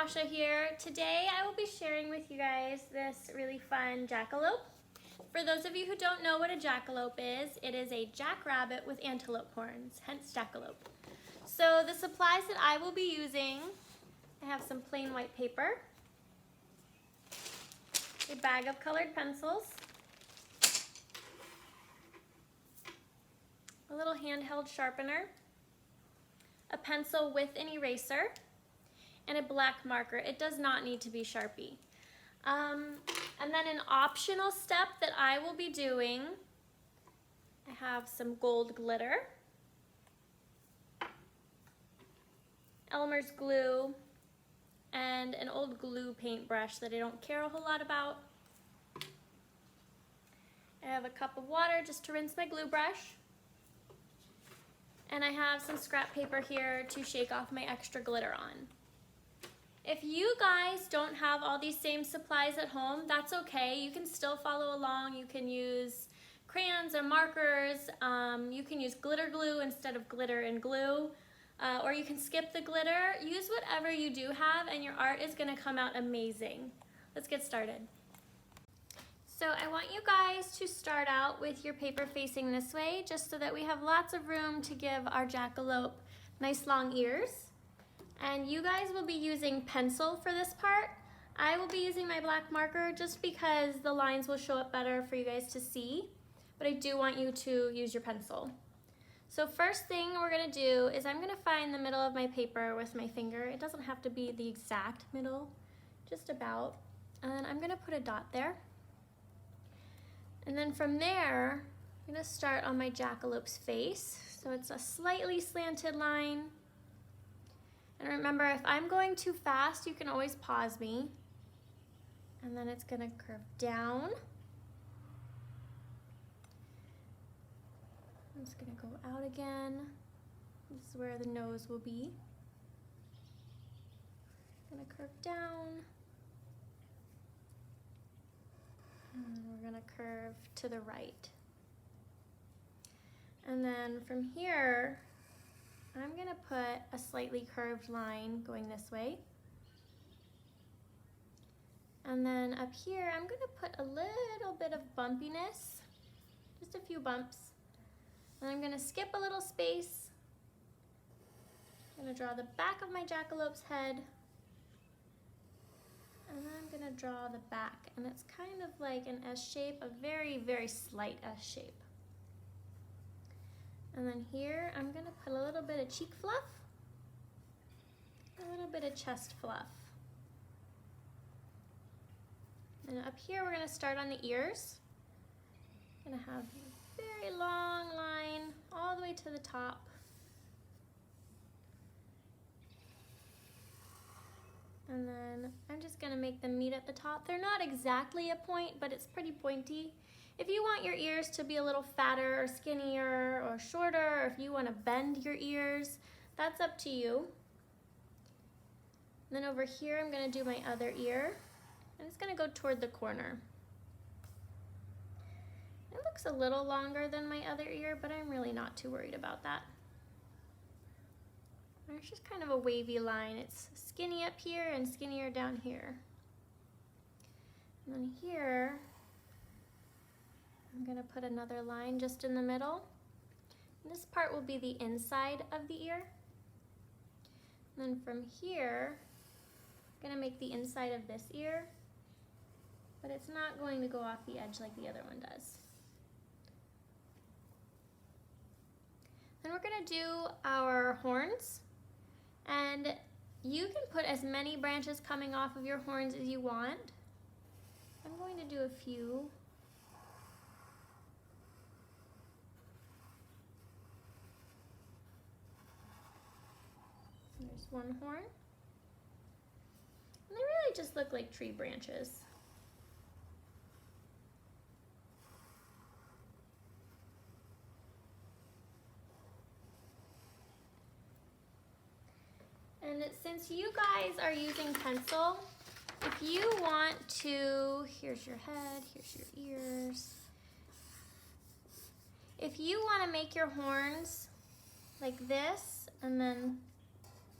Tasha here. Today I will be sharing with you guys this really fun jackalope. For those of you who don't know what a jackalope is, it is a jackrabbit with antelope horns, hence jackalope. So the supplies that I will be using, I have some plain white paper, a bag of colored pencils, a little handheld sharpener, a pencil with an eraser, and a black marker. It does not need to be Sharpie. And then an optional step that I will be doing, I have some gold glitter, Elmer's glue, and an old glue paintbrush that I don't care a whole lot about. I have a cup of water just to rinse my glue brush. And I have some scrap paper here to shake off my extra glitter on. If you guys don't have all these same supplies at home, that's okay. You can still follow along. You can use crayons or markers. You can use glitter glue instead of glitter and glue. Or you can skip the glitter. Use whatever you do have and your art is gonna come out amazing. Let's get started. So I want you guys to start out with your paper facing this way, just so that we have lots of room to give our jackalope nice long ears. And you guys will be using pencil for this part. I will be using my black marker just because the lines will show up better for you guys to see, but I do want you to use your pencil. So first thing we're gonna do is I'm gonna find the middle of my paper with my finger. It doesn't have to be the exact middle, just about. And then I'm gonna put a dot there. And then from there, I'm gonna start on my jackalope's face. So it's a slightly slanted line. And remember, if I'm going too fast, you can always pause me. And then it's gonna curve down. It's gonna go out again. This is where the nose will be. Gonna curve down. And we're gonna curve to the right. And then from here, I'm gonna put a slightly curved line going this way. And then up here, I'm gonna put a little bit of bumpiness, just a few bumps. And I'm gonna skip a little space. I'm gonna draw the back of my jackalope's head. And then I'm gonna draw the back. And it's kind of like an S shape, a very, very slight S shape. And then here, I'm gonna put a little bit of cheek fluff, a little bit of chest fluff. And up here, we're gonna start on the ears. Gonna have a very long line all the way to the top. And then I'm just gonna make them meet at the top. They're not exactly a point, but it's pretty pointy. If you want your ears to be a little fatter or skinnier or shorter, or if you want to bend your ears, that's up to you. And then over here, I'm going to do my other ear, and it's going to go toward the corner. It looks a little longer than my other ear, but I'm really not too worried about that. There's just kind of a wavy line. It's skinny up here and skinnier down here. And then here, I'm gonna put another line just in the middle. And this part will be the inside of the ear. And then from here, I'm gonna make the inside of this ear, but it's not going to go off the edge like the other one does. Then we're gonna do our horns. And you can put as many branches coming off of your horns as you want. I'm going to do a few. There's one horn. And they really just look like tree branches. And since you guys are using pencil, if you want to, here's your head, here's your ears. If you want to make your horns like this and then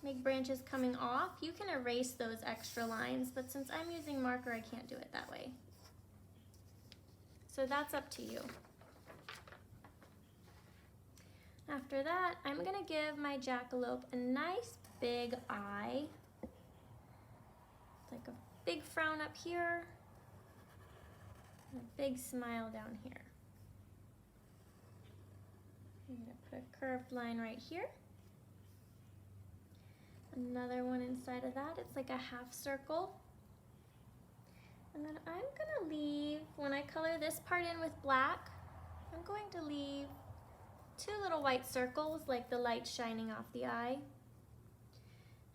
make branches coming off, you can erase those extra lines, but since I'm using marker, I can't do it that way. So that's up to you. After that, I'm gonna give my jackalope a nice big eye. It's like a big frown up here, and a big smile down here. I'm gonna put a curved line right here. Another one inside of that, it's like a half circle. And then I'm gonna leave, when I color this part in with black, I'm going to leave 2 little white circles, like the light shining off the eye.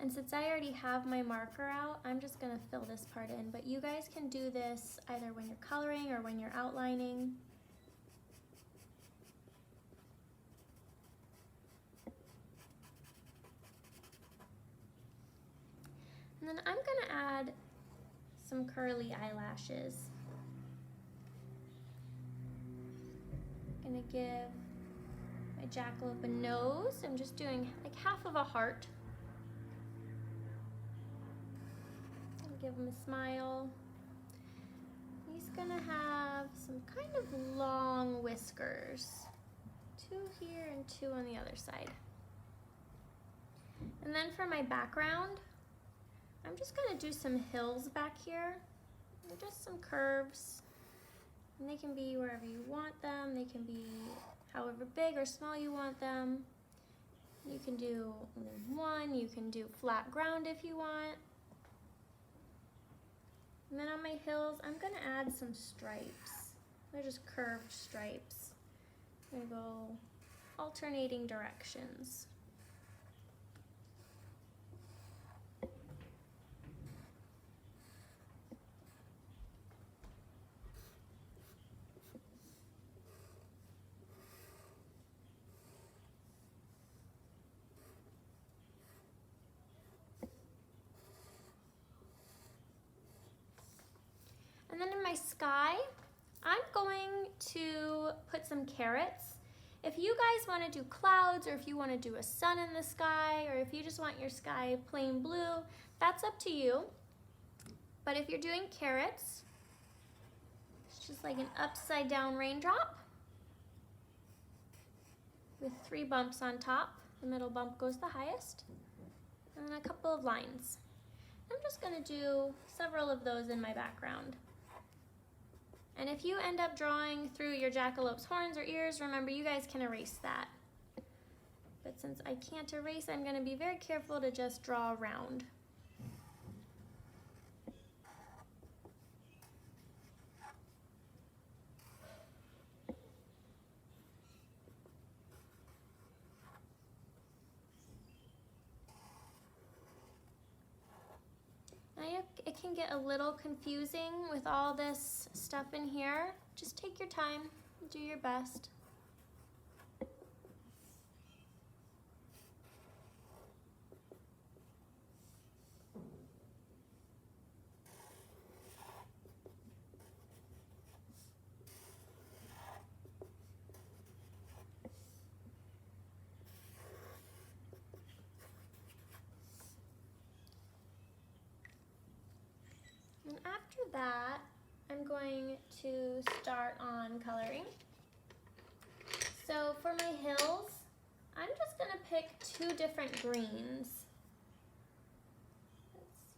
And since I already have my marker out, I'm just gonna fill this part in, but you guys can do this either when you're coloring or when you're outlining. And then I'm gonna add some curly eyelashes. I'm gonna give my jackalope a nose. I'm just doing like half of a heart. I'll give him a smile. He's gonna have some kind of long whiskers. 2 here and 2 on the other side. And then for my background, I'm just gonna do some hills back here, and just some curves, and they can be wherever you want them. They can be however big or small you want them. You can do only one, you can do flat ground if you want. And then on my hills, I'm gonna add some stripes. They're just curved stripes. I'm gonna go alternating directions. And then in my sky, I'm going to put some carrots. If you guys want to do clouds, or if you want to do a sun in the sky, or if you just want your sky plain blue, that's up to you. But if you're doing carrots, it's just like an upside down raindrop with 3 bumps on top. The middle bump goes the highest, and then a couple of lines. I'm just going to do several of those in my background. And if you end up drawing through your jackalope's horns or ears, remember you guys can erase that. But since I can't erase, I'm going to be very careful to just draw around. It can get a little confusing with all this stuff in here. Just take your time, do your best. And after that, I'm going to start on coloring. So for my hills, I'm just going to pick 2 different greens.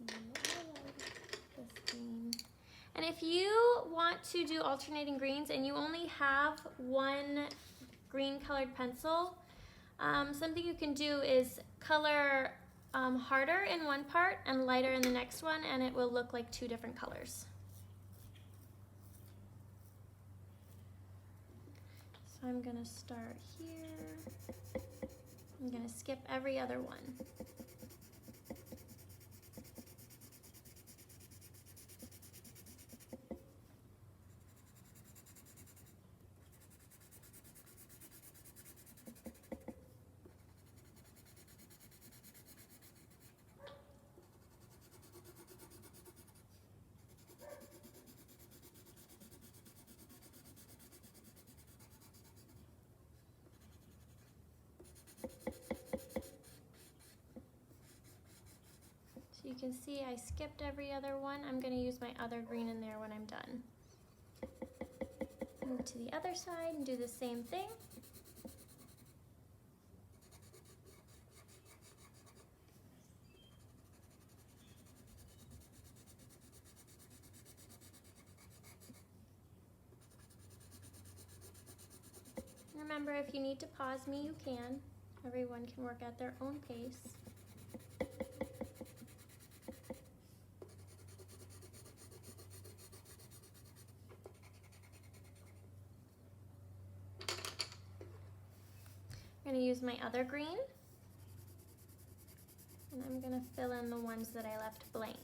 Let's see, I like this green. And if you want to do alternating greens and you only have 1 green colored pencil, something you can do is color harder in one part and lighter in the next one, and it will look like 2 different colors. So I'm gonna start here. I'm gonna skip every other one. you can see I skipped every other one. I'm going to use my other green in there when I'm done. Move to the other side and do the same thing. Remember, if you need to pause me, you can. Everyone can work at their own pace. I'm going to use my other green, and I'm going to fill in the ones that I left blank.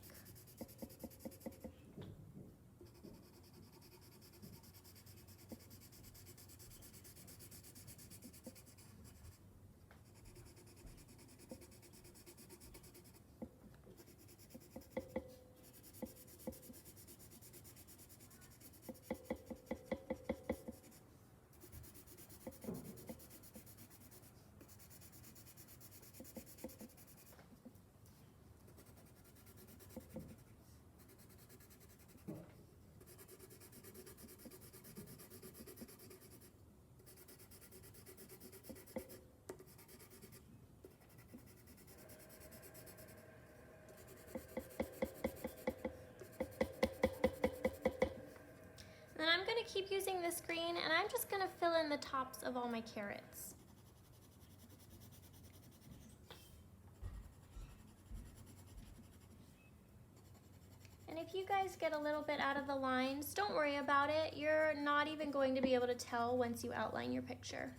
Then I'm going to keep using this green, and I'm just going to fill in the tops of all my carrots. And if you guys get a little bit out of the lines, don't worry about it. You're not even going to be able to tell once you outline your picture.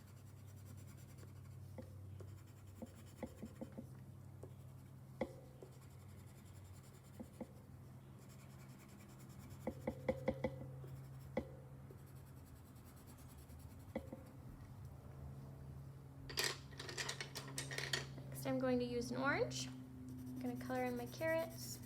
I'm going to use an orange. I'm going to color in my carrots.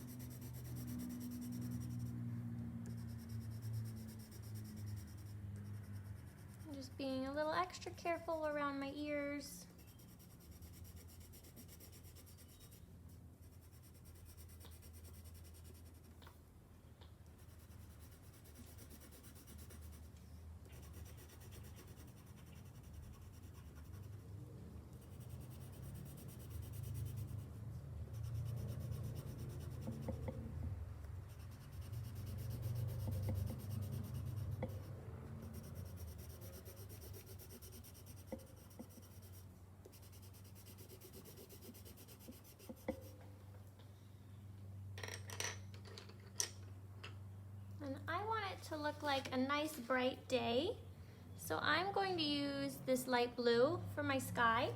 I'm just being a little extra careful around my ears. And I want it to look like a nice bright day. So I'm going to use this light blue for my sky.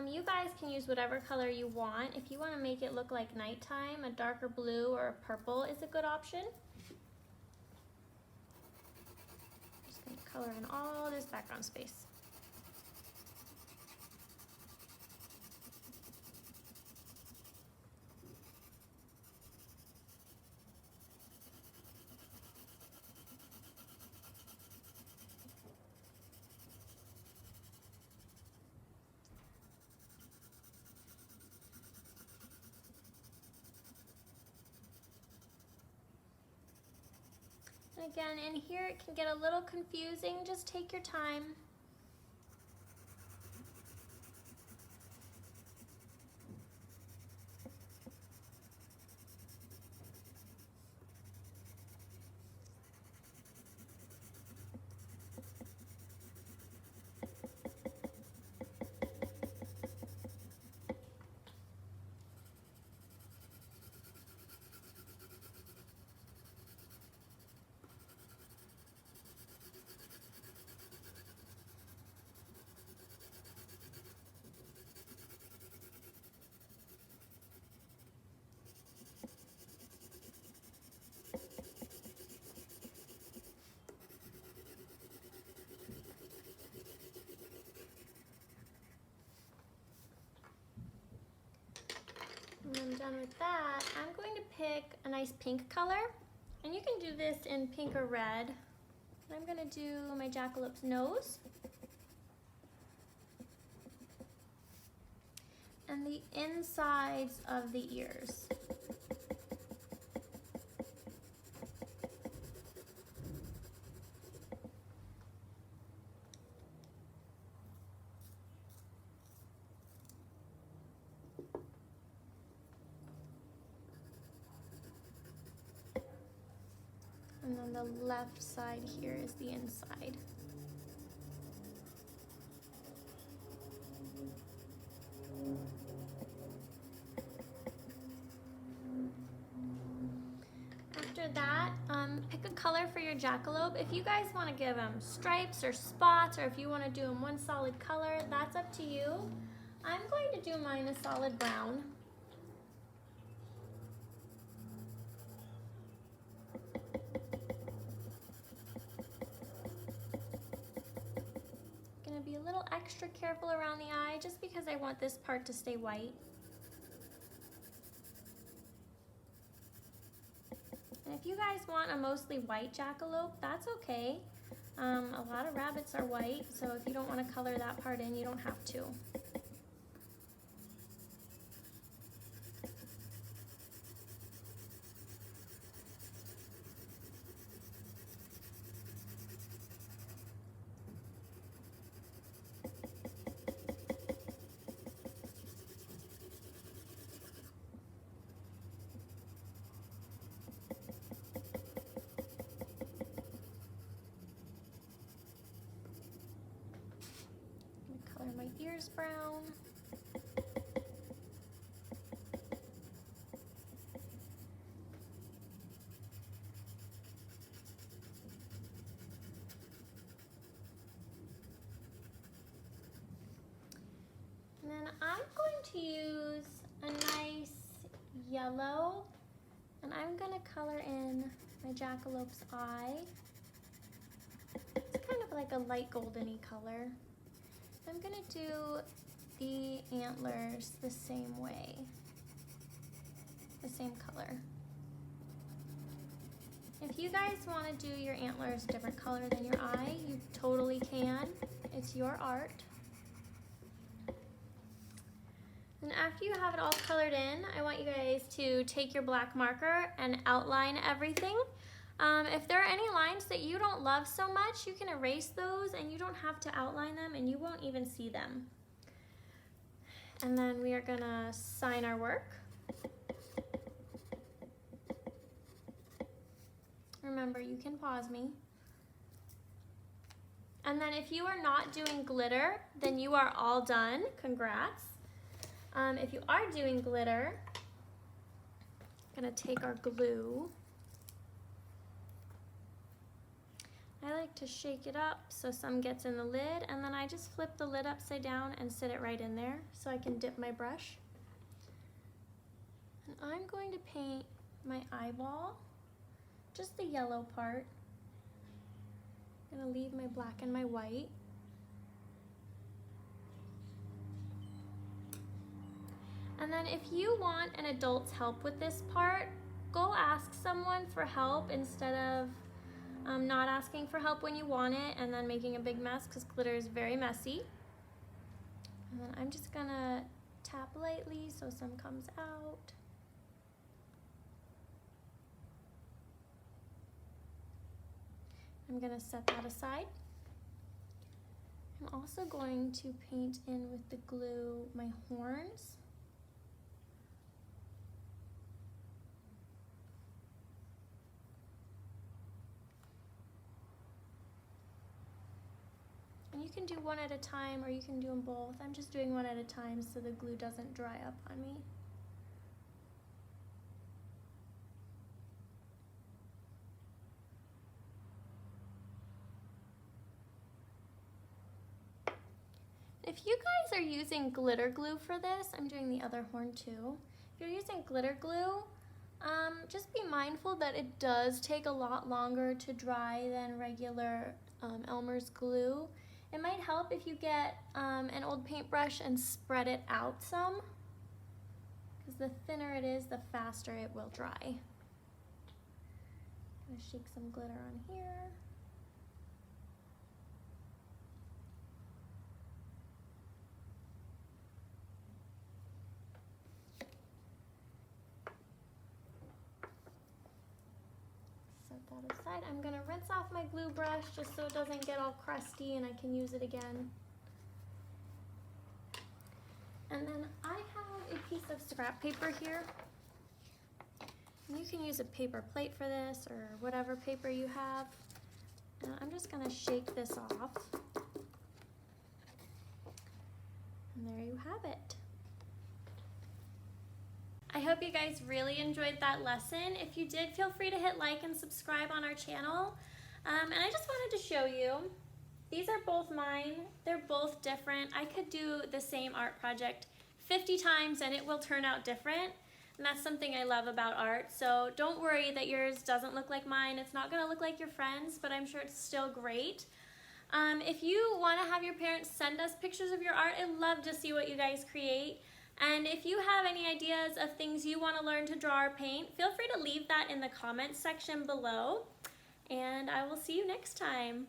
You guys can use whatever color you want. If you want to make it look like nighttime, a darker blue or a purple is a good option. Just going to color in all this background space. And again, in here it can get a little confusing. Just take your time. When I'm done with that, I'm going to pick a nice pink color, and you can do this in pink or red. I'm going to do my jackalope's nose. and the insides of the ears. And then the left side here is the inside. After that, pick a color for your jackalope. If you guys want to give them stripes or spots, or if you want to do them one solid color, that's up to you. I'm going to do mine a solid brown. Gonna be a little extra careful around the eye just because I want this part to stay white. And if you guys want a mostly white jackalope, that's okay. A lot of rabbits are white, so if you don't want to color that part in, you don't have to. Color my ears brown. And then I'm going to use a nice yellow, and I'm going to color in my jackalope's eye. It's kind of like a light goldeny color. I'm gonna do the antlers the same way, the same color. If you guys want to do your antlers a different color than your eye, you totally can. It's your art. And after you have it all colored in, I want you guys to take your black marker and outline everything. If there are any lines that you don't love so much, you can erase those and you don't have to outline them and you won't even see them. And then we are gonna sign our work. Remember, you can pause me. And then if you are not doing glitter, then you are all done. Congrats. If you are doing glitter, I'm gonna take our glue. I like to shake it up so some gets in the lid, and then I just flip the lid upside down and sit it right in there so I can dip my brush. And I'm going to paint my eyeball, just the yellow part. I'm gonna leave my black and my white. And then if you want an adult's help with this part, go ask someone for help instead of not asking for help when you want it and then making a big mess, because glitter is very messy. And then I'm just gonna tap lightly so some comes out. I'm gonna set that aside. I'm also going to paint in with the glue my horns. And you can do one at a time or you can do them both. I'm just doing one at a time so the glue doesn't dry up on me. If you guys are using glitter glue for this, I'm doing the other horn too. If you're using glitter glue, just be mindful that it does take a lot longer to dry than regular Elmer's glue. It might help if you get an old paintbrush and spread it out some, because the thinner it is, the faster it will dry. I'm gonna shake some glitter on here. that aside. I'm gonna rinse off my glue brush just so it doesn't get all crusty and I can use it again. And then I have a piece of scrap paper here. You can use a paper plate for this or whatever paper you have. And I'm just gonna shake this off. And there you have it. I hope you guys really enjoyed that lesson. If you did, feel free to hit like and subscribe on our channel. And I just wanted to show you, these are both mine. They're both different. I could do the same art project 50 times and it will turn out different. And that's something I love about art. So don't worry that yours doesn't look like mine. It's not gonna look like your friends, but I'm sure it's still great. If you wanna have your parents send us pictures of your art, I'd love to see what you guys create. And if you have any ideas of things you wanna learn to draw or paint, feel free to leave that in the comments section below. And I will see you next time.